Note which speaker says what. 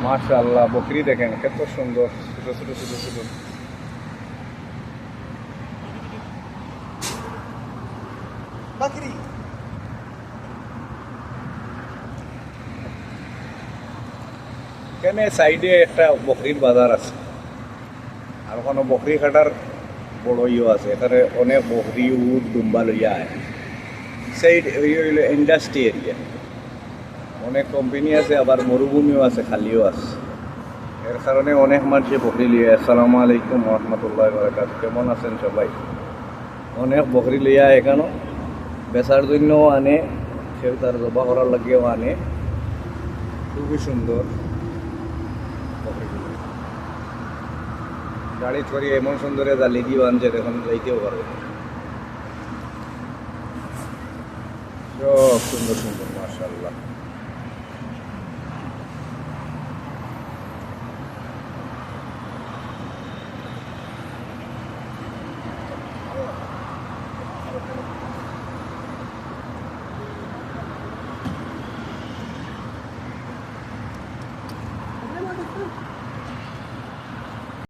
Speaker 1: মাশাআল্লাহ বকরি দেখেন কত সুন্দর, ছোট ছোট ছোট ছোট।
Speaker 2: বাকরি
Speaker 1: এখানে সাইডে একটা বকরির বাজার আছে, আর ওখানে বকরি কাটার বড় ইয়ে আছে, এখানে অনেক বকরি উট দুম্বা লইয়া আয়। সাইড হইল ইন্ডাস্ট্রি এরিয়া, অনেক কোম্পানি আছে, আবার মরুভূমিও আছে, খালিও আছে। এর কারণে অনেক মানুষে বকরি লিয়ে। আসসালামু আলাইকুম রহমতুল্লাহ বারাকাতুহু। কেমন আছেন সবাই? অনেক বকরি লিয়া এখানেও বেচার জন্যও আনে, কেউ তার জবা করার লাগেও আনে। খুবই সুন্দর বকরিগুলো। গাড়ি চড়ি এমন সুন্দর জালি দিয়ে বানছে, এখন যাইতেও পারবে। সব সুন্দর সুন্দর মাশাআল্লাহ।